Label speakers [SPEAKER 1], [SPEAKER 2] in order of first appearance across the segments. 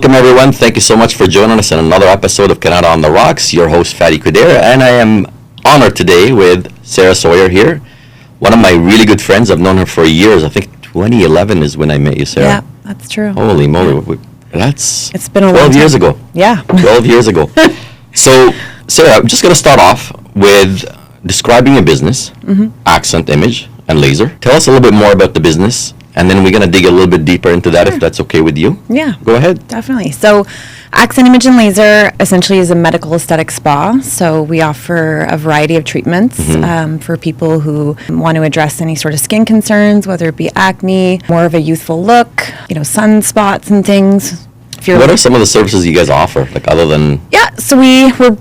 [SPEAKER 1] Welcome, everyone. Thank you so much for joining us in another episode of Kanata on the Rocks. Your host, Fatty Kudera, and I am honored today with Sara Sawyer here, one of my really good friends. I've known her for years. I think 2011 is when I met you, Sara.
[SPEAKER 2] Yeah, that's true.
[SPEAKER 1] Holy moly. It's
[SPEAKER 2] been a
[SPEAKER 1] 12 years ago.
[SPEAKER 2] Yeah.
[SPEAKER 1] 12 years ago. So, Sara, I'm just going to start off with describing your business, accent, image, and laser. Tell us a little bit more about the business, and then we're going to dig a little bit deeper into that, if that's okay with you.
[SPEAKER 2] Yeah.
[SPEAKER 1] Go ahead.
[SPEAKER 2] Definitely. So Accent Image and Laser essentially is a medical aesthetic spa. So we offer a variety of treatments for people who want to address any sort of skin concerns, whether it be acne, more of a youthful look, sunspots and things.
[SPEAKER 1] What are some of the services you guys offer, like other than...
[SPEAKER 2] Yeah, so we're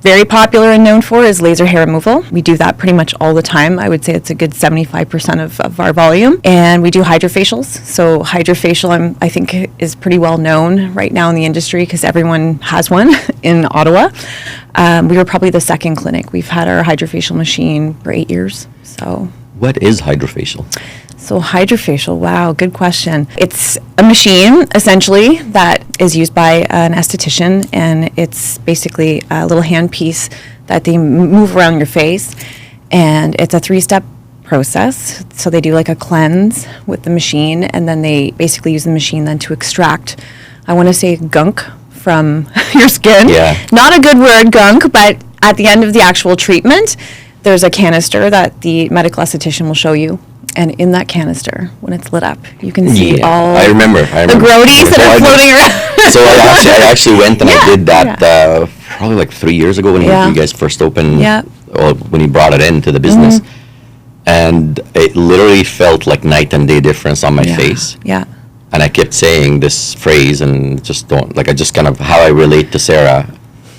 [SPEAKER 2] very popular and known for is laser hair removal. We do that pretty much all the time. I would say it's a good 75% of our volume. And we do hydrofacials. So hydrofacial, I think, is pretty well known right now in the industry because everyone has one in Ottawa. We were probably the second clinic. We've had our hydrofacial machine for 8 years. So
[SPEAKER 1] what is hydrofacial?
[SPEAKER 2] So hydrofacial, wow, good question. It's a machine, essentially, that is used by an esthetician, and it's basically a little handpiece that they move around your face, and it's a 3-step process. So they do like a cleanse with the machine, and then they basically use the machine then to extract, I want to say, gunk from your skin.
[SPEAKER 1] Yeah.
[SPEAKER 2] Not a good word, gunk, but at the end of the actual treatment, there's a canister that the medical esthetician will show you. And in that canister, when it's lit up, you can see all
[SPEAKER 1] I remember.
[SPEAKER 2] the grodies that are floating around.
[SPEAKER 1] So I actually went and I did that probably like 3 years ago when you guys first opened, or when you brought it into the business. And it literally felt like night and day difference on my face.
[SPEAKER 2] Yeah.
[SPEAKER 1] And I kept saying this phrase and I just kind of, how I relate to Sara,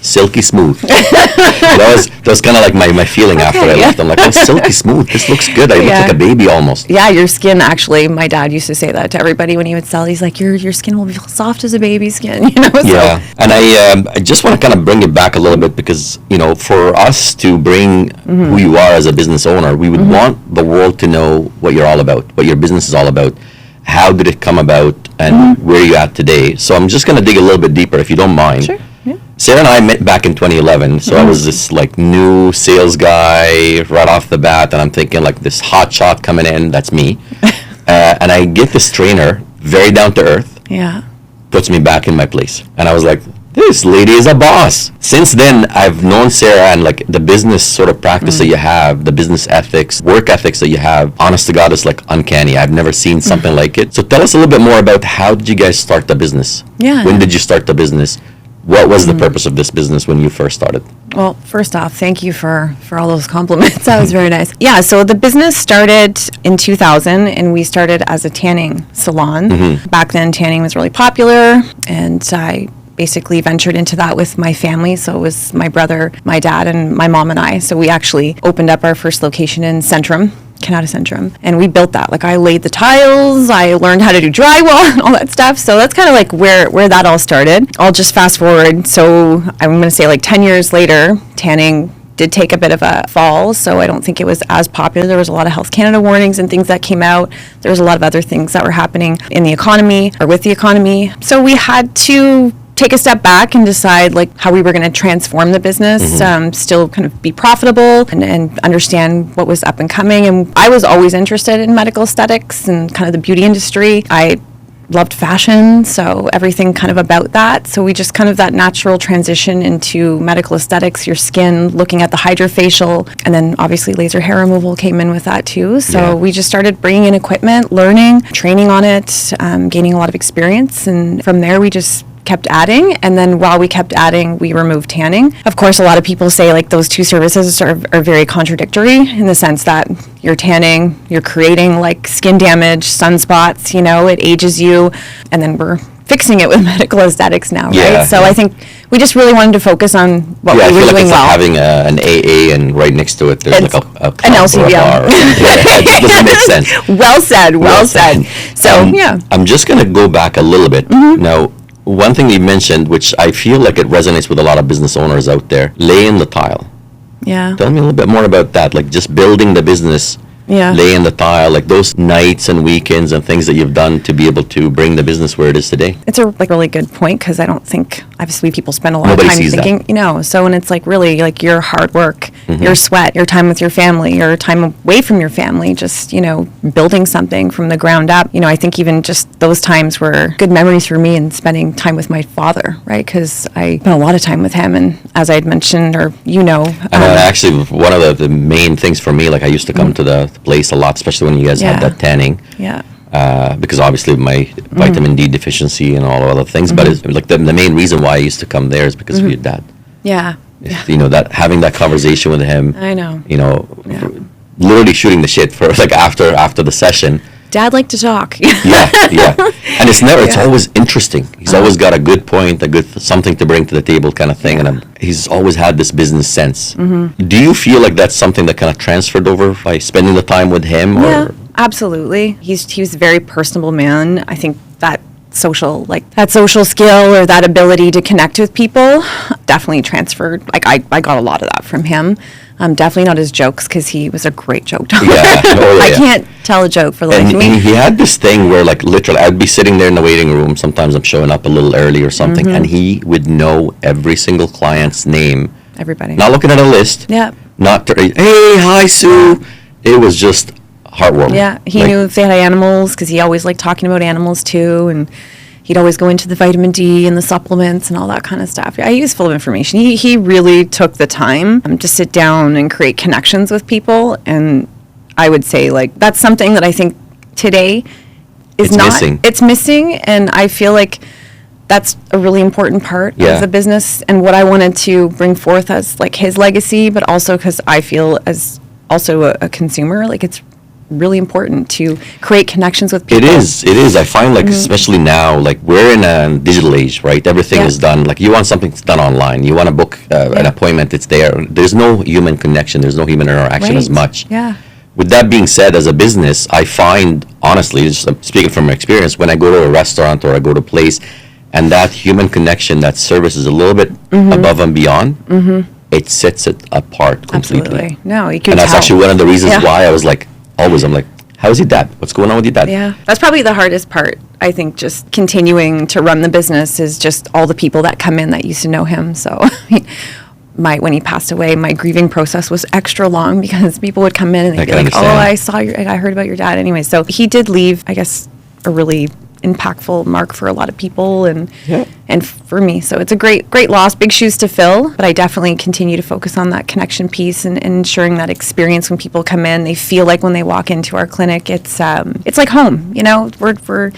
[SPEAKER 1] silky smooth. that was kind of like my feeling after I left. I'm like, oh, silky smooth. This looks good. I look like a baby almost.
[SPEAKER 2] Yeah, your skin actually. My dad used to say that to everybody when he would sell. He's like, your skin will be soft as a baby's skin.
[SPEAKER 1] Yeah, and I just want to kind of bring it back a little bit because for us to bring who you are as a business owner, we would want the world to know what you're all about, what your business is all about. How did it come about, and where you're at today? So I'm just going to dig a little bit deeper, if you don't mind.
[SPEAKER 2] Sure. Yeah.
[SPEAKER 1] Sara and I met back in 2011, so I was this like new sales guy right off the bat, and I'm thinking like this hot shot coming in, that's me. And I get this trainer, very down to earth, puts me back in my place. And I was like, this lady is a boss. Since then, I've known Sara, and like the business sort of practice that you have, the business ethics, work ethics that you have, honest to God, is like uncanny. I've never seen something like it. So tell us a little bit more about how did you guys start the business?
[SPEAKER 2] Yeah.
[SPEAKER 1] When did you start the business? What was the purpose of this business when you first started?
[SPEAKER 2] Well, first off, thank you for all those compliments. That was very nice. Yeah, so the business started in 2000, and we started as a tanning salon. Back then, tanning was really popular, and I basically ventured into that with my family. So it was my brother, my dad, and my mom and I. So we actually opened up our first location in Centrum, Kanata Centrum, and we built that. Like, I laid the tiles, I learned how to do drywall and all that stuff. So that's kind of like where that all started. I'll just fast forward. So I'm going to say like 10 years later, tanning did take a bit of a fall, so I don't think it was as popular. There was a lot of Health Canada warnings and things that came out. There was a lot of other things that were happening in the economy or with the economy. So we had to take a step back and decide like how we were going to transform the business, still kind of be profitable and understand what was up and coming. And I was always interested in medical aesthetics and kind of the beauty industry. I loved fashion, so everything kind of about that. So we just kind of that natural transition into medical aesthetics, your skin, looking at the hydrofacial, and then obviously laser hair removal came in with that too. So we just started bringing in equipment, learning, training on it, gaining a lot of experience. And from there, we just kept adding, and then while we kept adding, we removed tanning. Of course, a lot of people say like those two services are very contradictory in the sense that you're tanning, you're creating like skin damage, sunspots, it ages you, and then we're fixing it with medical aesthetics now, right? So I think we just really wanted to focus on what we were doing
[SPEAKER 1] it's
[SPEAKER 2] well.
[SPEAKER 1] Like having an AA and right next to it there's like a
[SPEAKER 2] an LCBO.
[SPEAKER 1] It doesn't make sense.
[SPEAKER 2] Well said. So
[SPEAKER 1] I'm just going to go back a little bit. Now, one thing you mentioned, which I feel like it resonates with a lot of business owners out there, laying the tile.
[SPEAKER 2] Yeah.
[SPEAKER 1] Tell me a little bit more about that, like just building the business laying the tile, like those nights and weekends and things that you've done to be able to bring the business where it is today?
[SPEAKER 2] It's a really good point, because I don't think, obviously, people spend a lot
[SPEAKER 1] Nobody
[SPEAKER 2] of time
[SPEAKER 1] sees
[SPEAKER 2] thinking,
[SPEAKER 1] that.
[SPEAKER 2] so when it's like really like your hard work, your sweat, your time with your family, your time away from your family, just, building something from the ground up, I think even just those times were good memories for me, and spending time with my father, right? Because I spent a lot of time with him, and as I had mentioned, or
[SPEAKER 1] Actually, one of the main things for me, like I used to come to the place a lot, especially when you guys had that tanning.
[SPEAKER 2] Yeah.
[SPEAKER 1] Because obviously my vitamin D deficiency and all other things, but it's like the main reason why I used to come there is because of your dad.
[SPEAKER 2] Yeah.
[SPEAKER 1] That having that conversation with him.
[SPEAKER 2] I know.
[SPEAKER 1] Literally shooting the shit for like after the session.
[SPEAKER 2] Dad liked to talk.
[SPEAKER 1] yeah. And it's always interesting. He's always got a good point, something to bring to the table kind of thing. And he's always had this business sense. Do you feel like that's something that kind of transferred over by spending the time with him?
[SPEAKER 2] Yeah, absolutely. He was a very personable man. I think that social skill, or that ability to connect with people, definitely transferred. Like I got a lot of that from him. Definitely not his jokes, because he was a great joke teller. I can't tell a joke for the life of me.
[SPEAKER 1] And he had this thing where, like, literally, I'd be sitting there in the waiting room. Sometimes I'm showing up a little early or something, and he would know every single client's name.
[SPEAKER 2] Everybody.
[SPEAKER 1] Not looking at a list.
[SPEAKER 2] Yeah.
[SPEAKER 1] Not, hey, hi, Sue. It was just heartwarming.
[SPEAKER 2] Yeah, he knew if they had animals, because he always liked talking about animals, too, and he'd always go into the vitamin D and the supplements and all that kind of stuff. He was full of information. He really took the time to sit down and create connections with people. And I would say, like, that's something that I think today is
[SPEAKER 1] missing.
[SPEAKER 2] It's missing. And I feel like that's a really important part of the business, and what I wanted to bring forth as, like, his legacy, but also because I feel as also a consumer, like, it's really important to create connections with people.
[SPEAKER 1] It is. I find, like, especially now, like, we're in a digital age, right? Everything is done. Like, you want something done online. You want to book an appointment, it's there. There's no human connection. There's no human interaction as much.
[SPEAKER 2] Yeah.
[SPEAKER 1] With that being said, as a business, I find, honestly, just speaking from experience, when I go to a restaurant or I go to a place, and that human connection, that service is a little bit above and beyond, it sets it apart completely.
[SPEAKER 2] Absolutely. No, you can
[SPEAKER 1] And that's
[SPEAKER 2] tell.
[SPEAKER 1] actually one of the reasons why I was like, always, I'm like, how's your dad? What's going on with your dad?
[SPEAKER 2] Yeah, that's probably the hardest part. I think just continuing to run the business is just all the people that come in that used to know him. So when he passed away, my grieving process was extra long, because people would come in and they'd be like, I heard about your dad anyway. So he did leave, I guess, a really impactful mark for a lot of people and for me. So it's a great loss, big shoes to fill, but I definitely continue to focus on that connection piece and ensuring that experience when people come in, they feel like when they walk into our clinic, it's like home. We're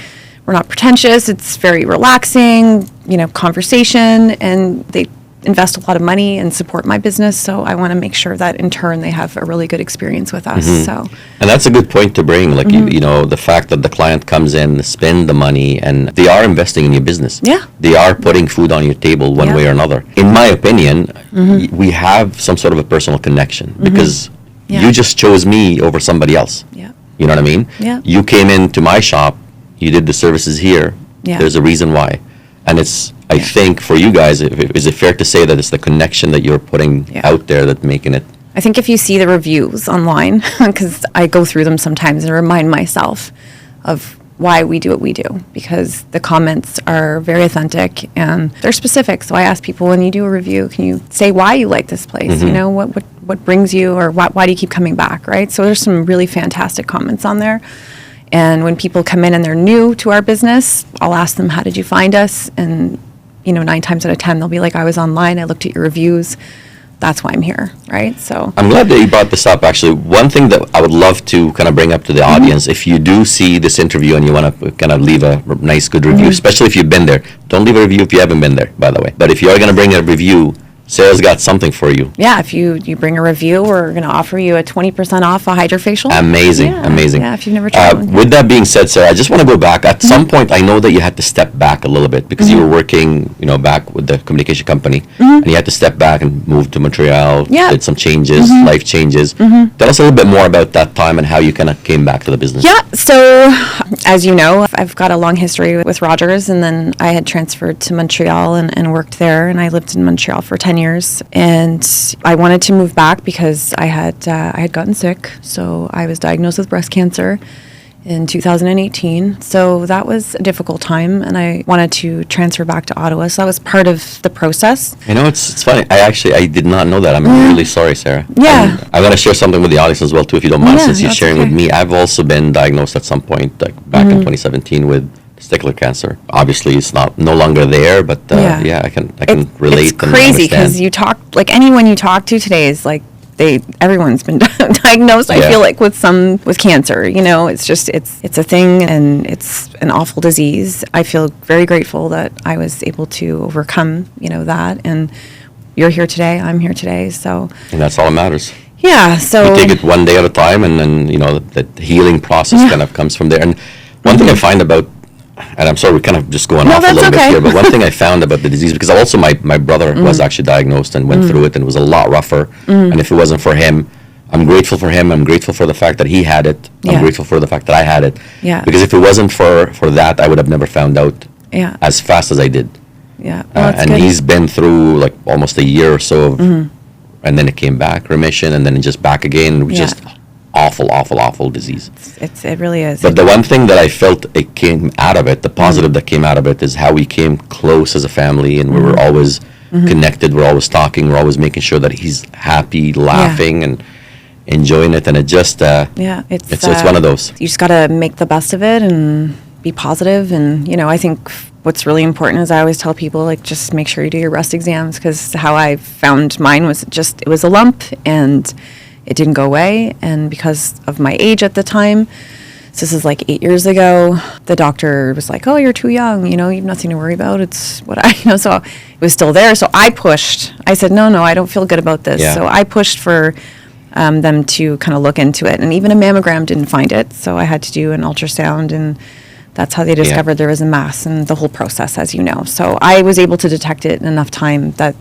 [SPEAKER 2] not pretentious. It's very relaxing, conversation, and they invest a lot of money and support my business. So I want to make sure that in turn they have a really good experience with us. So,
[SPEAKER 1] and that's a good point to bring. Like, the fact that the client comes in, spend the money, and they are investing in your business.
[SPEAKER 2] Yeah.
[SPEAKER 1] They are putting food on your table one way or another. In my opinion, we have some sort of a personal connection because you just chose me over somebody else.
[SPEAKER 2] Yeah.
[SPEAKER 1] You know what I mean?
[SPEAKER 2] Yeah.
[SPEAKER 1] You came into my shop, you did the services here.
[SPEAKER 2] Yeah.
[SPEAKER 1] There's a reason why. And it's, I think for you guys, is it fair to say that it's the connection that you're putting out there that's making it?
[SPEAKER 2] I think if you see the reviews online, because I go through them sometimes and remind myself of why we do what we do, because the comments are very authentic and they're specific. So I ask people, when you do a review, can you say why you like this place? What brings you, or why do you keep coming back, right? So there's some really fantastic comments on there. And when people come in and they're new to our business, I'll ask them, how did you find us? And 9 times out of 10, they'll be like, I was online, I looked at your reviews. That's why I'm here, right? So
[SPEAKER 1] I'm glad that you brought this up, actually. One thing that I would love to kind of bring up to the audience, if you do see this interview and you want to kind of leave a nice, good review, especially if you've been there. Don't leave a review if you haven't been there, by the way. But if you are going to bring a review, Sarah's got something for you.
[SPEAKER 2] Yeah, if you bring a review, we're going to offer you a 20% off a hydrofacial.
[SPEAKER 1] Amazing.
[SPEAKER 2] Yeah, if you've never tried one.
[SPEAKER 1] With that being said, Sarah, I just want to go back. At some point, I know that you had to step back a little bit because you were working, back with the communication company, and you had to step back and move to Montreal, did some changes, life changes. Tell us a little bit more about that time and how you kind of came back to the business.
[SPEAKER 2] Yeah, so as you know, I've got a long history with Rogers, and then I had transferred to Montreal and worked there, and I lived in Montreal for 10 years, and I wanted to move back because I had gotten sick. So I was diagnosed with breast cancer in 2018. So that was a difficult time, and I wanted to transfer back to Ottawa. So that was part of the process.
[SPEAKER 1] You know, it's funny. I did not know that. I'm really sorry, Sarah.
[SPEAKER 2] Yeah.
[SPEAKER 1] I'm going to share something with the audience as well, too, if you don't mind,
[SPEAKER 2] Yeah,
[SPEAKER 1] since you're
[SPEAKER 2] that's
[SPEAKER 1] sharing
[SPEAKER 2] okay.
[SPEAKER 1] with me. I've also been diagnosed at some point, like back in 2017 with testicular cancer. Obviously, it's no longer there, but yeah, I can relate.
[SPEAKER 2] It's crazy because you talk, like anyone you talk to today is like, everyone's been diagnosed, I feel like, with cancer. You know, it's just, it's a thing, and it's an awful disease. I feel very grateful that I was able to overcome, that, and you're here today, I'm here today, so.
[SPEAKER 1] And that's all that matters.
[SPEAKER 2] Yeah, so.
[SPEAKER 1] You take it one day at a time, and then, the healing process kind of comes from there. And one thing I find about, and I'm sorry, we're kind of just going off a little bit here, but one thing I found about the disease, because also my brother was actually diagnosed and went through it, and it was a lot rougher. And if it wasn't for him, I'm grateful for him. I'm grateful for the fact that he had it. I'm grateful for the fact that I had it.
[SPEAKER 2] Yeah.
[SPEAKER 1] Because if it wasn't for that, I would have never found out as fast as I did.
[SPEAKER 2] Yeah. Well,
[SPEAKER 1] and
[SPEAKER 2] good.
[SPEAKER 1] he's been through like almost a year or so of, and then it came back, remission, and then just back again. It was just awful disease.
[SPEAKER 2] It really is.
[SPEAKER 1] But the one thing that I felt it came out of it, the positive that came out of it, is how we came close as a family, and we were always connected. We're always talking. We're always making sure that he's happy, laughing, and enjoying it. And it just it's one of those.
[SPEAKER 2] You just got to make the best of it and be positive. And I think what's really important is I always tell people, like, just make sure you do your breast exams, because how I found mine was just, it was a lump, and it didn't go away. And because of my age at the time, so this is like 8 years ago, the doctor was like, oh, you're too young, you have nothing to worry about. It's what so it was still there. So I pushed. I said, no, I don't feel good about this.
[SPEAKER 1] Yeah.
[SPEAKER 2] So I pushed for them to kind of look into it. And even a mammogram didn't find it. So I had to do an ultrasound, and that's how they discovered there was a mass, and the whole process, as you know. So I was able to detect it in enough time that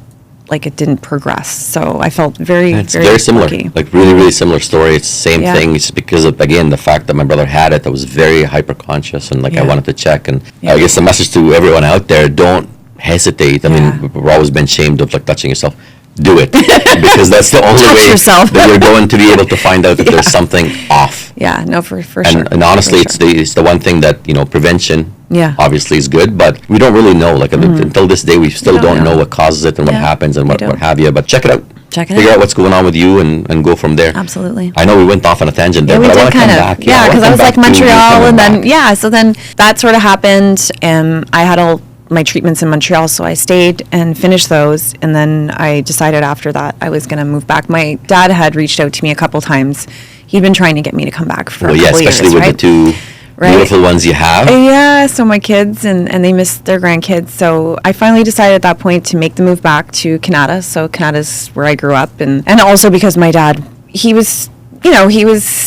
[SPEAKER 2] it didn't progress. So I felt
[SPEAKER 1] It's very similar,
[SPEAKER 2] lucky.
[SPEAKER 1] like really similar story. It's the same thing. It's because of, again, the fact that my brother had it. I was very hyper conscious, and I wanted to check. And I guess the message to everyone out there: don't hesitate. I mean, we've always been shamed of touching yourself. Do it, because that's the only way that you're going to be able to find out if there's something off.
[SPEAKER 2] Yeah, no, for sure.
[SPEAKER 1] And honestly, it's the one thing that prevention. Obviously is good, but we don't really know. Until this day, we still don't know what causes it and what happens and what have you. But check it out. Figure out what's going on with you, and go from there.
[SPEAKER 2] Absolutely.
[SPEAKER 1] I know we went off on a tangent there,
[SPEAKER 2] but
[SPEAKER 1] I want to come back.
[SPEAKER 2] Yeah, because I was like Montreal, and then so then that sort of happened, and I had all my treatments in Montreal, so I stayed and finished those, and then I decided after that I was going to move back. My dad had reached out to me a couple times. He'd been trying to get me to come back for a couple years,
[SPEAKER 1] especially with the two beautiful ones you have.
[SPEAKER 2] Yeah, so my kids, and they miss their grandkids. So I finally decided at that point to make the move back to Kanata. So Kanata's where I grew up, and also because my dad, he was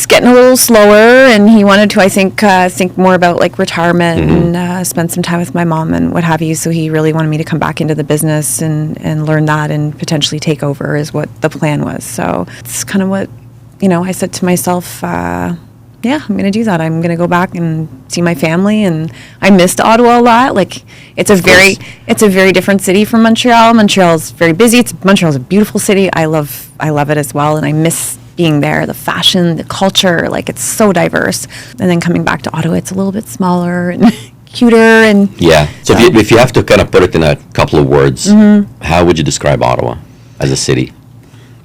[SPEAKER 2] getting a little slower, and he wanted to, I think more about retirement and spend some time with my mom and what have you. So he really wanted me to come back into the business and learn that and potentially take over is what the plan was. So it's kind of what, I said to myself, I'm going to do that. I'm going to go back and see my family, and I missed Ottawa a lot. It's a very different city from Montreal. Montreal's very busy. Montreal's a beautiful city. I love it as well, and I miss being there, the fashion, the culture, it's so diverse. And then coming back to Ottawa, it's a little bit smaller and cuter. And
[SPEAKER 1] so if you have to kind of put it in a couple of words, how would you describe Ottawa as a city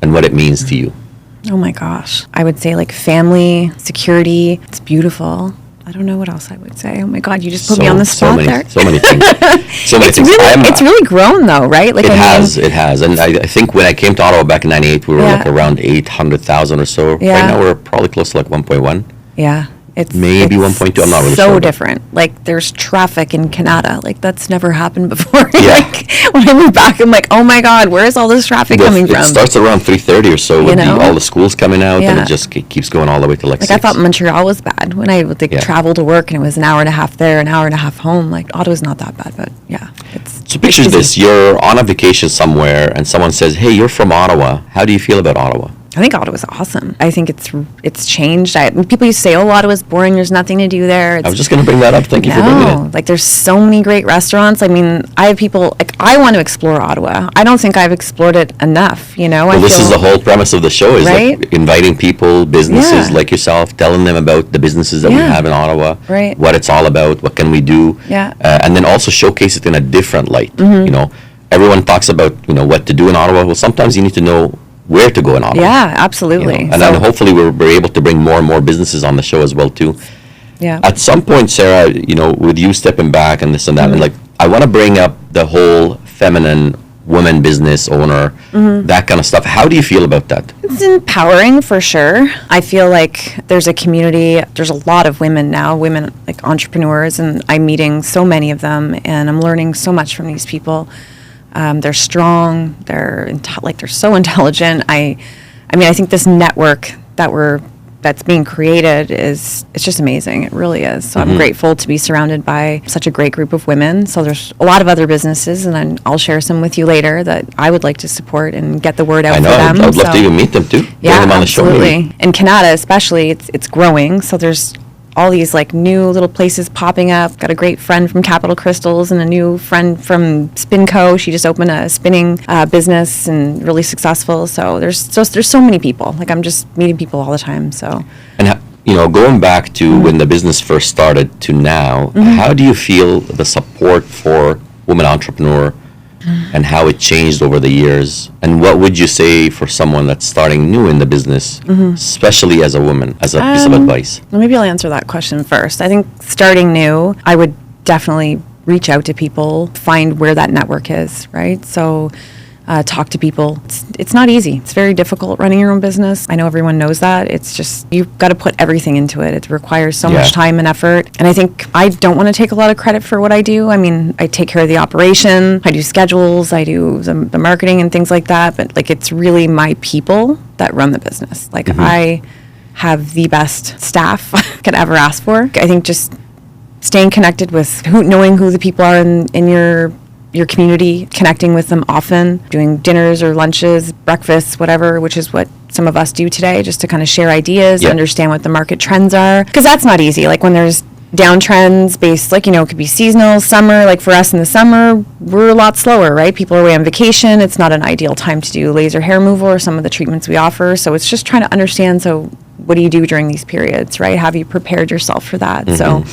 [SPEAKER 1] and what it means to you?
[SPEAKER 2] Oh my gosh, I would say family, security. It's beautiful. I don't know what else I would say. Oh my God, you just put me on the spot there.
[SPEAKER 1] So many things.
[SPEAKER 2] It's really grown though, right?
[SPEAKER 1] It has. And I think when I came to Ottawa back in '98, we were around 800,000 or so.
[SPEAKER 2] Yeah.
[SPEAKER 1] Right now we're probably close to 1.1.
[SPEAKER 2] Yeah.
[SPEAKER 1] It's maybe 1.2. I'm not really sure.
[SPEAKER 2] So different. There's traffic in Kanata. That's never happened before.
[SPEAKER 1] Yeah.
[SPEAKER 2] When I moved back, I'm like, oh my God, where is all this traffic coming from?
[SPEAKER 1] It starts around 3:30 or so with all the schools coming out, and it just keeps going all the way to 6.
[SPEAKER 2] I thought Montreal was bad when I would travel to work, and it was an hour and a half there, an hour and a half home. Ottawa's not that bad, but
[SPEAKER 1] So picture this: you're on a vacation somewhere, and someone says, "Hey, you're from Ottawa. How do you feel about Ottawa?"
[SPEAKER 2] I think Ottawa's awesome. I think it's changed. People used to say, "Oh, Ottawa's boring. There's nothing to do there."
[SPEAKER 1] I was just going to bring that up. Thank you for bringing it.
[SPEAKER 2] Like there's so many great restaurants. I mean, I have people like I want to explore Ottawa. I don't think I've explored it enough.
[SPEAKER 1] Well, this is the whole premise of the show: is
[SPEAKER 2] right?
[SPEAKER 1] like inviting people, businesses like yourself, telling them about the businesses that we have in Ottawa,
[SPEAKER 2] right?
[SPEAKER 1] What it's all about, what can we do, and then also showcase it in a different light. Everyone talks about what to do in Ottawa. Well, sometimes you need to know where to go in Ottawa.
[SPEAKER 2] Yeah, absolutely.
[SPEAKER 1] And then hopefully we're able to bring more and more businesses on the show as well too.
[SPEAKER 2] Yeah.
[SPEAKER 1] At some point, Sarah, with you stepping back and this and that, and like I want to bring up the whole feminine woman business owner, that kind of stuff. How do you feel about that?
[SPEAKER 2] It's empowering for sure. I feel like there's a community, there's a lot of women now, women like entrepreneurs, and I'm meeting so many of them, and I'm learning so much from these people. They're strong. They're they're so intelligent. I mean, I think this network that's being created it's just amazing. It really is. So I'm grateful to be surrounded by such a great group of women. So there's a lot of other businesses, and I'll share some with you later that I would like to support and get the word out for them.
[SPEAKER 1] I would love to even meet them too.
[SPEAKER 2] Yeah,
[SPEAKER 1] bring them on
[SPEAKER 2] absolutely.
[SPEAKER 1] The show, maybe.
[SPEAKER 2] And Kanata especially, it's growing. So there's all these like new little places popping up. Got a great friend from Capital Crystals and a new friend from Spinco. She just opened a spinning business and really successful. So there's so many people. Like I'm just meeting people all the time. So
[SPEAKER 1] and going back to when the business first started to now, how do you feel the support for women entrepreneur and how it changed over the years? And what would you say for someone that's starting new in the business, especially as a woman, as a piece of advice?
[SPEAKER 2] Maybe I'll answer that question first. I think starting new, I would definitely reach out to people, find where that network is, right? So talk to people. It's not easy. It's very difficult running your own business. I know everyone knows that. It's just, you've got to put everything into it. It requires so much time and effort. And I think I don't want to take a lot of credit for what I do. I mean, I take care of the operation. I do schedules. I do the marketing and things like that. But like, it's really my people that run the business. Like I have the best staff I could ever ask for. I think just staying connected with knowing who the people are in your community, connecting with them often, doing dinners or lunches, breakfasts, whatever, which is what some of us do today, just to kind of share ideas, understand what the market trends are. Because that's not easy. Like when there's downtrends based, like, it could be seasonal, summer, like for us in the summer, we're a lot slower, right? People are away on vacation. It's not an ideal time to do laser hair removal or some of the treatments we offer. So it's just trying to understand, so what do you do during these periods, right? Have you prepared yourself for that? So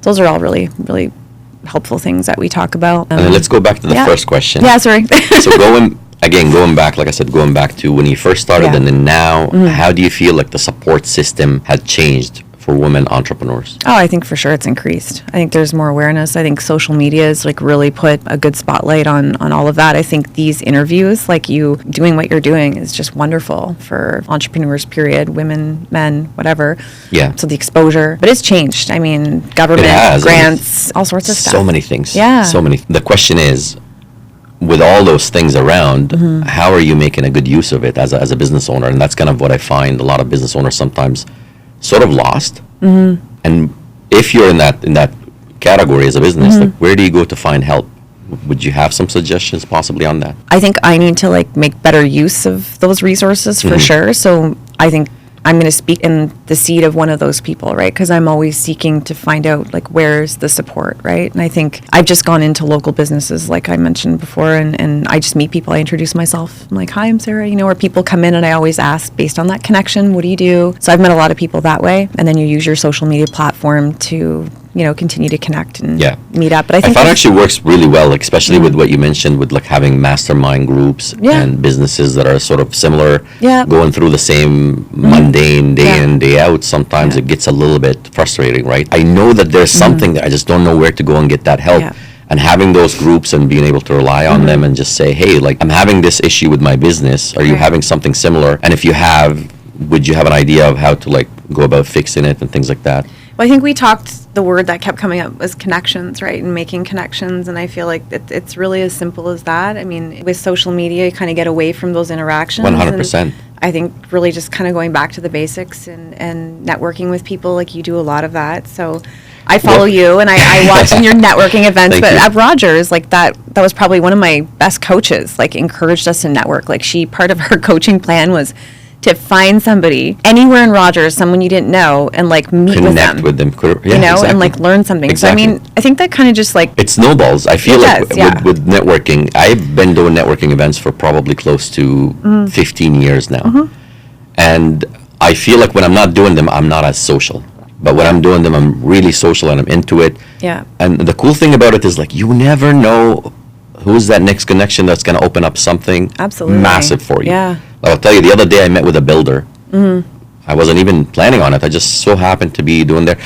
[SPEAKER 2] those are all really, really helpful things that we talk about.
[SPEAKER 1] And then let's go back to the first question.
[SPEAKER 2] Yeah, sorry.
[SPEAKER 1] So going back, like I said, going back to when you first started and then now, how do you feel like the support system had changed for women entrepreneurs?
[SPEAKER 2] Oh, I think for sure it's increased. I think there's more awareness. I think social media has like really put a good spotlight on all of that. I think these interviews, like you doing what you're doing, is just wonderful for entrepreneurs, period, women, men, whatever.
[SPEAKER 1] Yeah.
[SPEAKER 2] So the exposure, but it's changed. I mean, government, grants, all sorts of stuff.
[SPEAKER 1] So many things.
[SPEAKER 2] Yeah.
[SPEAKER 1] So many. The question is, with all those things around, how are you making a good use of it as a business owner? And that's kind of what I find a lot of business owners sometimes sort of lost. And if you're in that category as a business, like, where do you go to find help? Would you have some suggestions possibly on that?
[SPEAKER 2] I think I need to like make better use of those resources for sure. So I think I'm going to speak in the seat of one of those people, right? Because I'm always seeking to find out like where's the support, right? And I think I've just gone into local businesses like I mentioned before, and I just meet people. I introduce myself. I'm like, hi, I'm Sarah, or people come in and I always ask based on that connection, what do you do? So I've met a lot of people that way. And then you use your social media platform to continue to connect and meet up. But I think
[SPEAKER 1] it actually works really well, like, especially with what you mentioned with like having mastermind groups and businesses that are sort of similar, going through the same mundane day in, day out. Sometimes it gets a little bit frustrating, right? I know that there's something that I just don't know where to go and get that help. And having those groups and being able to rely on them and just say, hey, like, I'm having this issue with my business. Are you having something similar? And if you have, would you have an idea of how to like go about fixing it and things like that?
[SPEAKER 2] Well, I think we talked, the word that kept coming up was connections, right? And making connections. And I feel like it's really as simple as that. I mean, with social media, you kind of get away from those interactions.
[SPEAKER 1] 100%.
[SPEAKER 2] I think really just kind of going back to the basics and networking with people, like you do a lot of that. So I follow you and I watch in your networking events, but at Rogers, like that was probably one of my best coaches, like encouraged us to network. Like part of her coaching plan was to find somebody anywhere in Rogers, someone you didn't know, and like meet
[SPEAKER 1] Connect with them. Yeah,
[SPEAKER 2] you know,
[SPEAKER 1] exactly.
[SPEAKER 2] and like learn something.
[SPEAKER 1] Exactly.
[SPEAKER 2] So I mean, I think that kind of just like
[SPEAKER 1] it snowballs. I feel
[SPEAKER 2] It
[SPEAKER 1] like
[SPEAKER 2] does, yeah.
[SPEAKER 1] with networking, I've been doing networking events for probably close to 15 years now. And I feel like when I'm not doing them, I'm not as social. But when I'm doing them, I'm really social and I'm into it.
[SPEAKER 2] Yeah.
[SPEAKER 1] And the cool thing about it is like you never know who's that next connection that's going to open up something
[SPEAKER 2] Absolutely.
[SPEAKER 1] massive for you.
[SPEAKER 2] Yeah.
[SPEAKER 1] I'll tell you, the other day I met with a builder. I wasn't even planning on it. I just so happened to be doing there.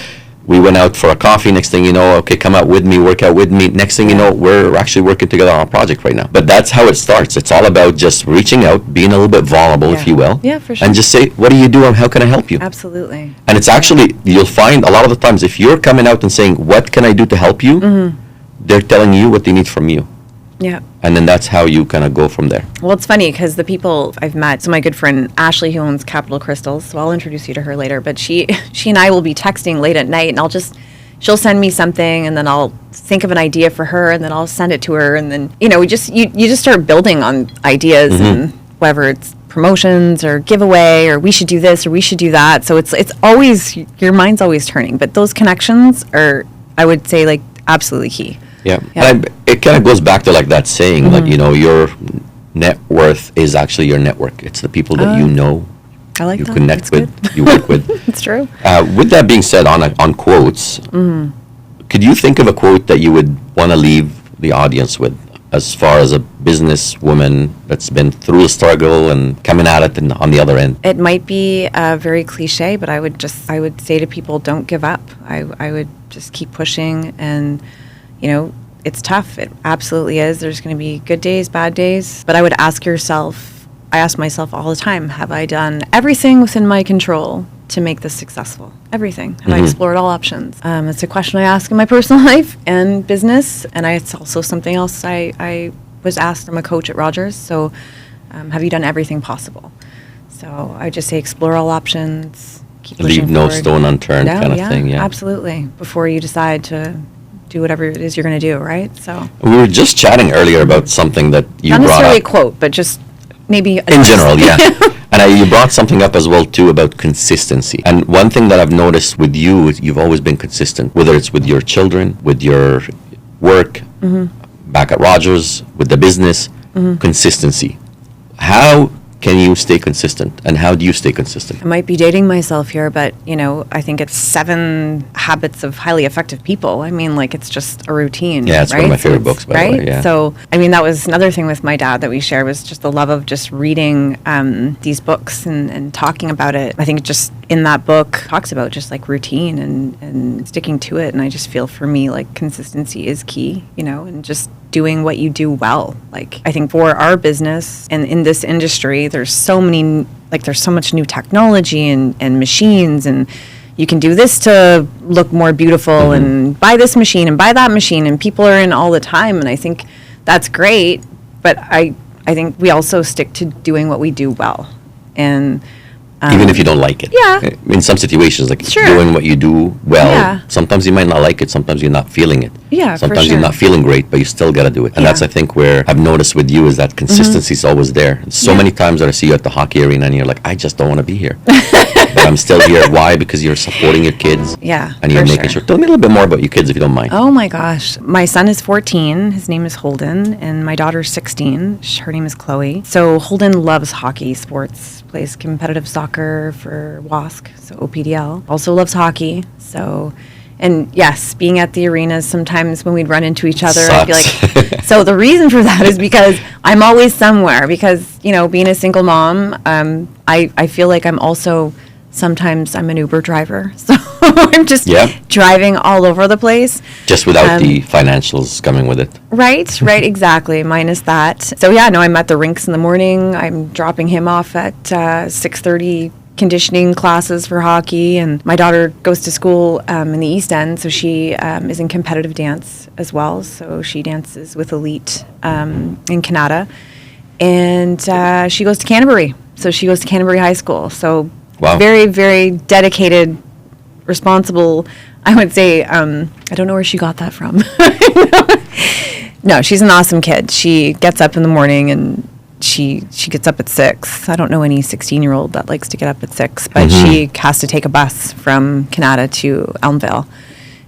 [SPEAKER 1] We went out for a coffee. Next thing you know, okay, come out with me, work out with me. Next thing you know, we're actually working together on a project right now. But that's how it starts. It's all about just reaching out, being a little bit vulnerable, if you will.
[SPEAKER 2] Yeah, for sure.
[SPEAKER 1] And just say, what do you do and how can I help you?
[SPEAKER 2] Absolutely.
[SPEAKER 1] And it's actually, you'll find a lot of the times, if you're coming out and saying, what can I do to help you? They're telling you what they need from you.
[SPEAKER 2] Yeah.
[SPEAKER 1] And then that's how you kind of go from there.
[SPEAKER 2] Well, it's funny because the people I've met, so my good friend Ashley, who owns Capital Crystals, so I'll introduce you to her later, but she and I will be texting late at night, and she'll send me something, and then I'll think of an idea for her, and then I'll send it to her, and then, you know, you just start building on ideas, and whether it's promotions or giveaway, or we should do this, or we should do that. So it's always, your mind's always turning, but those connections are, I would say, like, absolutely key.
[SPEAKER 1] Yeah.
[SPEAKER 2] Yeah.
[SPEAKER 1] And it kind of goes back to like that saying, like, you know, your net worth is actually your network. It's the people that you know,
[SPEAKER 2] I like
[SPEAKER 1] you
[SPEAKER 2] that.
[SPEAKER 1] connect
[SPEAKER 2] That's
[SPEAKER 1] with,
[SPEAKER 2] good.
[SPEAKER 1] you work with.
[SPEAKER 2] It's true.
[SPEAKER 1] With that being said, on quotes, could you think of a quote that you would want to leave the audience with, as far as a businesswoman that's been through a struggle and coming at it and on the other end?
[SPEAKER 2] It might be very cliche, but I would say to people, don't give up. I would just keep pushing, and, you know, it's tough. It absolutely is. There's going to be good days, bad days, but I would ask myself all the time, have I done everything within my control to make this successful? Everything. Have I explored all options? It's a question I ask in my personal life and business, and it's also something else I was asked from a coach at Rogers. So have you done everything possible? So I just say explore all options, keep pushing
[SPEAKER 1] Leave no
[SPEAKER 2] forward.
[SPEAKER 1] stone unturned kind of thing, yeah.
[SPEAKER 2] Absolutely. Before you decide to do whatever it is you're going to do, right? So
[SPEAKER 1] We were just chatting earlier about something that you
[SPEAKER 2] not
[SPEAKER 1] brought
[SPEAKER 2] necessarily a
[SPEAKER 1] up.
[SPEAKER 2] quote, but just maybe
[SPEAKER 1] In general, yeah. And you brought something up as well, too, about consistency. And one thing that I've noticed with you is you've always been consistent, whether it's with your children, with your work, back at Rogers, with the business, consistency. How can you stay consistent, and how do you stay consistent?
[SPEAKER 2] I might be dating myself here, but, you know, I think it's 7 Habits of Highly Effective People. I mean, like, it's just a routine.
[SPEAKER 1] Yeah, it's
[SPEAKER 2] right?
[SPEAKER 1] one of my
[SPEAKER 2] So
[SPEAKER 1] favorite
[SPEAKER 2] it's-
[SPEAKER 1] books, by the way, yeah.
[SPEAKER 2] So, I mean, that was another thing with my dad that we shared, was just the love of just reading these books and talking about it. I think just in that book talks about just like routine and sticking to it. And I just feel for me, like, consistency is key, you know, and just doing what you do well. Like, I think for our business and in this industry, there's so much new technology and machines, and you can do this to look more beautiful and buy this machine and buy that machine, and people are in all the time. And I think that's great, but I think we also stick to doing what we do well. And
[SPEAKER 1] Even if you don't like it.
[SPEAKER 2] Yeah.
[SPEAKER 1] In some situations, like
[SPEAKER 2] Sure.
[SPEAKER 1] doing what you do well,
[SPEAKER 2] Yeah.
[SPEAKER 1] sometimes you might not like it, sometimes you're not feeling it.
[SPEAKER 2] Yeah, for
[SPEAKER 1] Sometimes
[SPEAKER 2] sure.
[SPEAKER 1] you're not feeling great, but you still got to do it. And that's,
[SPEAKER 2] Yeah.
[SPEAKER 1] I think, where I've noticed with you is that consistency is always there. So
[SPEAKER 2] Yeah.
[SPEAKER 1] many times that I see you at the hockey arena and you're like, I just don't want to be here. But I'm still here. Why? Because you're supporting your kids.
[SPEAKER 2] Yeah,
[SPEAKER 1] And you're
[SPEAKER 2] for
[SPEAKER 1] making
[SPEAKER 2] sure.
[SPEAKER 1] sure. Tell me a little bit more about your kids if you don't mind.
[SPEAKER 2] Oh my gosh. My son is 14. His name is Holden. And my daughter's 16. Her name is Chloe. So Holden loves hockey, sports, plays competitive soccer for WASC, so OPDL. Also loves hockey. So, and yes, being at the arenas sometimes when we'd run into each other, I'd be
[SPEAKER 1] Sucks.
[SPEAKER 2] like, so the reason for that is because I'm always somewhere because, you know, being a single mom, I feel like sometimes I'm an Uber driver. So I'm just
[SPEAKER 1] Yeah.
[SPEAKER 2] driving all over the place.
[SPEAKER 1] Just without the financials coming with it.
[SPEAKER 2] Right, exactly. Minus that. So yeah, no, I'm at the rinks in the morning. I'm dropping him off at 6:30 conditioning classes for hockey, and my daughter goes to school in the East End, so she is in competitive dance as well. So she dances with Elite in Kanata, and she goes to Canterbury. So she goes to Canterbury High School. So
[SPEAKER 1] Wow.
[SPEAKER 2] very, very dedicated, responsible. I would say, I don't know where she got that from. No, she's an awesome kid. She gets up in the morning and she gets up at 6. I don't know any 16-year-old that likes to get up at 6, but she has to take a bus from Kanata to Elmvale,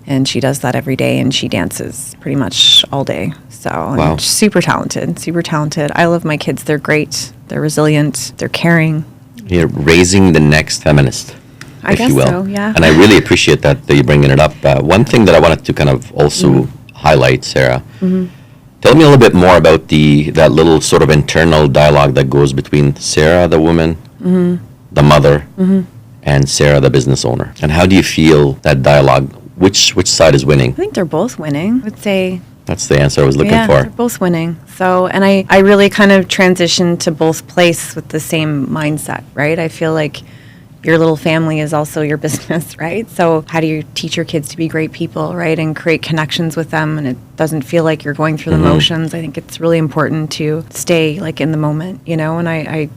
[SPEAKER 2] and she does that every day, and she dances pretty much all day. So
[SPEAKER 1] Wow.
[SPEAKER 2] super talented, super talented. I love my kids. They're great. They're resilient. They're caring.
[SPEAKER 1] You're raising the next feminist,
[SPEAKER 2] I
[SPEAKER 1] if
[SPEAKER 2] guess
[SPEAKER 1] you will.
[SPEAKER 2] so, yeah.
[SPEAKER 1] And I really appreciate that you're bringing it up. One thing that I wanted to kind of also highlight, Sarah, tell me a little bit more about that little sort of internal dialogue that goes between Sarah, the woman, the mother, and Sarah, the business owner. And how do you feel that dialogue? Which side is winning?
[SPEAKER 2] I think they're both winning. I would say
[SPEAKER 1] That's the answer I was looking
[SPEAKER 2] yeah,
[SPEAKER 1] for.
[SPEAKER 2] they're both winning. So, and I really kind of transitioned to both place with the same mindset, right? I feel like your little family is also your business, right? So how do you teach your kids to be great people, right? And create connections with them, and it doesn't feel like you're going through the motions. I think it's really important to stay like in the moment, you know, and I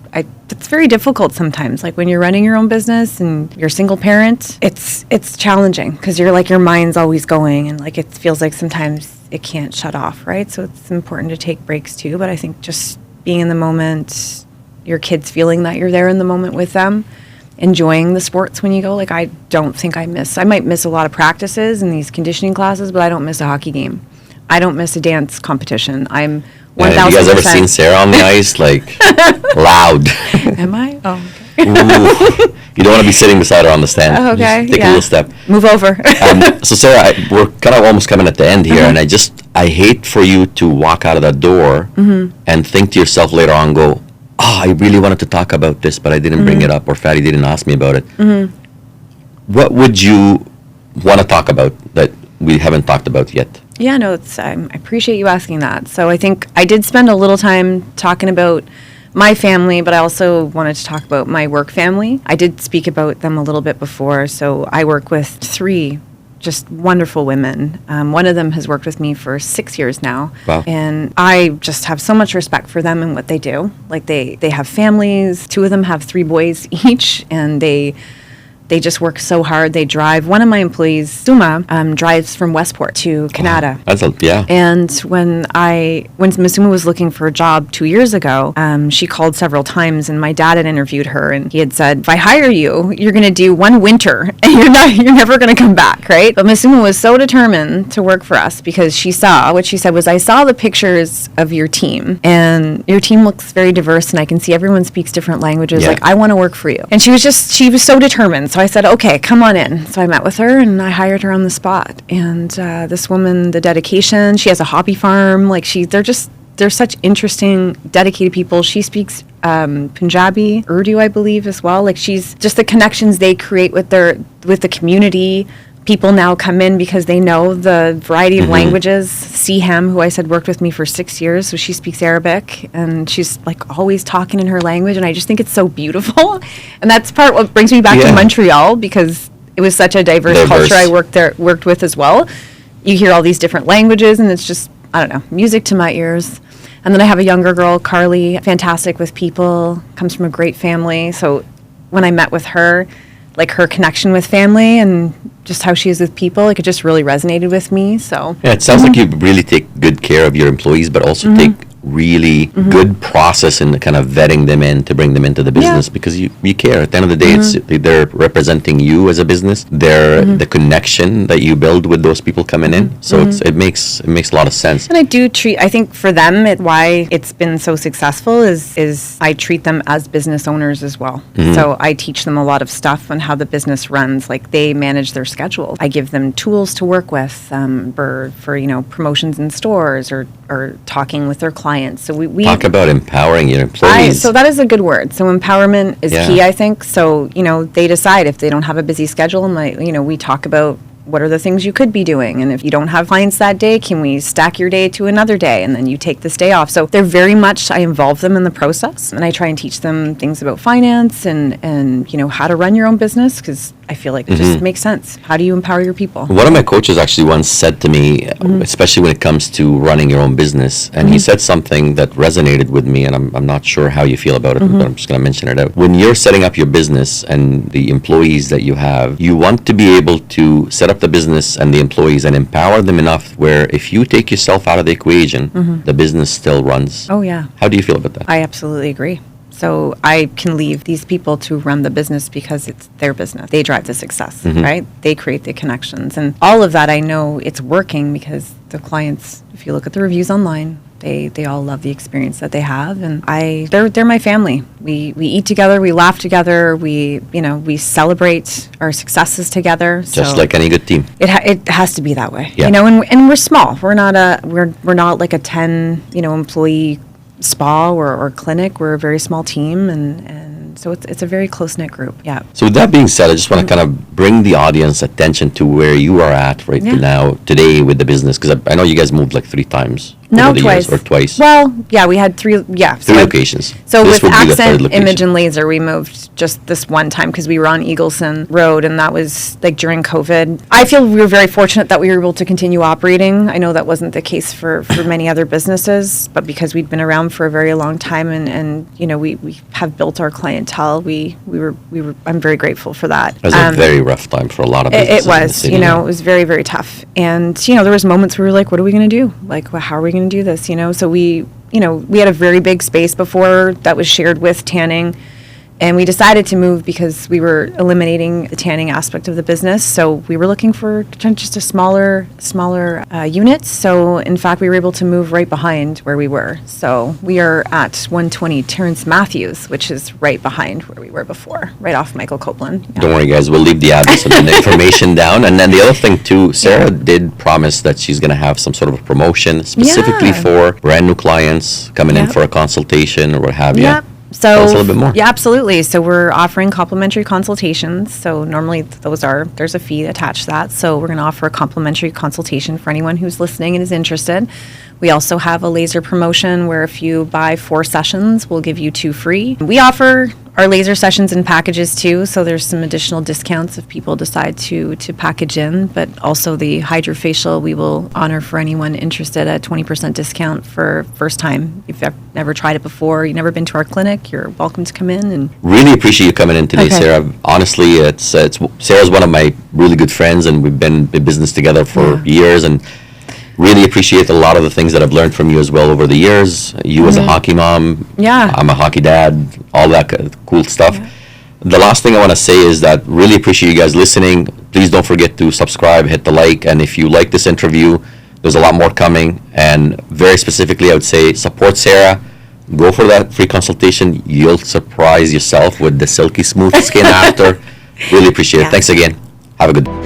[SPEAKER 2] it's very difficult sometimes. Like when you're running your own business and you're a single parent, it's challenging because you're like, your mind's always going, and like it feels like sometimes it can't shut off, right? So it's important to take breaks too, but I think just being in the moment, your kids feeling that you're there in the moment with them, enjoying the sports when you go. Like I don't think I might miss a lot of practices and these conditioning classes, but I don't miss a hockey game. I don't miss a dance competition. I'm 1,000%.
[SPEAKER 1] Have you guys ever seen Sarah on the ice? Like, loud.
[SPEAKER 2] Am I? Oh, okay.
[SPEAKER 1] Ooh. You don't want to be sitting beside her on the stand.
[SPEAKER 2] Oh, okay.
[SPEAKER 1] Just take a little step.
[SPEAKER 2] Move over.
[SPEAKER 1] So Sarah, we're kind of almost coming at the end here, and I hate for you to walk out of that door and think to yourself later on, go, oh, I really wanted to talk about this, but I didn't bring it up, or Fatty didn't ask me about it. What would you want to talk about that we haven't talked about yet?
[SPEAKER 2] Yeah, no, I appreciate you asking that. So I think I did spend a little time talking about my family, but I also wanted to talk about my work family. I did speak about them a little bit before. So I work with 3 just wonderful women. One of them has worked with me for 6 years now.
[SPEAKER 1] Wow.
[SPEAKER 2] And I just have so much respect for them and what they do. Like they have families. 2 of them have 3 boys each, and they just work so hard. They drive. One of my employees, Suma, drives from Westport to Kanata.
[SPEAKER 1] Yeah.
[SPEAKER 2] And when Masuma was looking for a job 2 years ago, she called several times, and my dad had interviewed her, and he had said, if I hire you, you're going to do 1 winter, and you're never going to come back, right? But Masuma was so determined to work for us because she saw, what she said was, I saw the pictures of your team, and your team looks very diverse, and I can see everyone speaks different languages.
[SPEAKER 1] Yeah.
[SPEAKER 2] Like, I want to work for you. And she was so determined. So I said, okay, come on in. So I met with her and I hired her on the spot. And this woman, the dedication, she has a hobby farm. Like they're such interesting, dedicated people. She speaks Punjabi, Urdu, I believe, as well. Like she's just the connections they create with the community. People now come in because they know the variety of languages. Siham, who I said worked with me for 6 years, so she speaks Arabic, and she's like always talking in her language, and I just think it's so beautiful. And that's what brings me back to Montreal, because it was such a diverse culture I worked with as well. You hear all these different languages, and it's just, I don't know, music to my ears. And then I have a younger girl, Carly, fantastic with people, comes from a great family. So when I met with her, like her connection with family and just how she is with people, like it just really resonated with me. So
[SPEAKER 1] yeah, it sounds like you really take good care of your employees, but also take really good process in kind of vetting them in to bring them into the business, because you care. At the end of the day, it's they're representing you as a business. They're the connection that you build with those people coming in. So it makes a lot of sense.
[SPEAKER 2] And I think for them, why it's been so successful is I treat them as business owners as well. So I teach them a lot of stuff on how the business runs. Like they manage their schedule. I give them tools to work with for promotions in stores or talking with their clients. So we
[SPEAKER 1] talk about empowering your employees.
[SPEAKER 2] So that is a good word. So empowerment is key, I think. So they decide if they don't have a busy schedule, and we talk about what are the things you could be doing, and if you don't have clients that day, can we stack your day to another day, and then you take this day off. So they're very much, I involve them in the process, and I try and teach them things about finance and how to run your own business, because I feel like it just makes sense. How do you empower your people?
[SPEAKER 1] One of my coaches actually once said to me, especially when it comes to running your own business, and he said something that resonated with me, and I'm not sure how you feel about it, but I'm just going to mention it out. When you're setting up your business and the employees that you have, you want to be able to set up the business and the employees and empower them enough where if you take yourself out of the equation, the business still runs.
[SPEAKER 2] Oh, yeah.
[SPEAKER 1] How do you feel about that?
[SPEAKER 2] I absolutely agree. So I can leave these people to run the business because it's their business. They drive the success, right? They create the connections. And all of that, I know it's working because the clients, if you look at the reviews online, they all love the experience that they have. And they're my family. We eat together, we laugh together, we celebrate our successes together.
[SPEAKER 1] Just like any good team.
[SPEAKER 2] It has to be that way.
[SPEAKER 1] Yeah.
[SPEAKER 2] And we're small. We're not like a 10, employee spa or clinic. We're a very small team, and so it's a very close-knit group. Yeah.
[SPEAKER 1] So with that being said, I just want to kind of bring the audience attention to where you are at today with the business, because I know you guys moved like 3 times.
[SPEAKER 2] No,
[SPEAKER 1] over the
[SPEAKER 2] twice.
[SPEAKER 1] years, or twice.
[SPEAKER 2] Well, yeah, we had 3. Yeah,
[SPEAKER 1] 3 locations.
[SPEAKER 2] So
[SPEAKER 1] This
[SPEAKER 2] with
[SPEAKER 1] would be the third
[SPEAKER 2] Accent
[SPEAKER 1] location.
[SPEAKER 2] Image and Laser, we moved just this one time because we were on Eagleson Road, and that was like during COVID. I feel we were very fortunate that we were able to continue operating. I know that wasn't the case for many other businesses, but because we'd been around for a very long time, and we have built our clientele, we were. I'm very grateful for that.
[SPEAKER 1] It was a very rough time for a lot of businesses.
[SPEAKER 2] It
[SPEAKER 1] in the
[SPEAKER 2] was,
[SPEAKER 1] city,
[SPEAKER 2] it was very, very tough. And, there was moments where we were like, what are we going to do? Like, how are we going to do this? So we had a very big space before that was shared with tanning. And we decided to move because we were eliminating the tanning aspect of the business. So we were looking for just a smaller units. So in fact, we were able to move right behind where we were. So we are at 120 Terrence Matthews, which is right behind where we were before, right off Michael Copeland. Yeah.
[SPEAKER 1] Don't worry, guys. We'll leave the address and the information down. And then the other thing, too, Sarah did promise that she's going to have some sort of a promotion specifically for brand new clients coming in for a consultation or what have you.
[SPEAKER 2] Yep. So,
[SPEAKER 1] tell us a little bit more.
[SPEAKER 2] Yeah, absolutely. So we're offering complimentary consultations. So normally there's a fee attached to that. So we're going to offer a complimentary consultation for anyone who's listening and is interested. We also have a laser promotion where if you buy 4 sessions, we'll give you 2 free. We offer our laser sessions in packages too, so there's some additional discounts if people decide to package in, but also the hydrofacial we will honor for anyone interested at 20% discount for first time. If you've never tried it before, you've never been to our clinic, you're welcome to come in. And
[SPEAKER 1] really appreciate you coming in today, Sarah. Honestly, it's Sarah's one of my really good friends, and we've been in business together for years, and really appreciate a lot of the things that I've learned from you as well over the years. You as a hockey mom, I'm a hockey dad, all that cool stuff. Yeah. The last thing I want to say is that really appreciate you guys listening. Please don't forget to subscribe, hit the like, and if you like this interview, there's a lot more coming. And very specifically, I would say support Sarah. Go for that free consultation. You'll surprise yourself with the silky smooth skin after. Really appreciate it. Thanks again. Have a good day.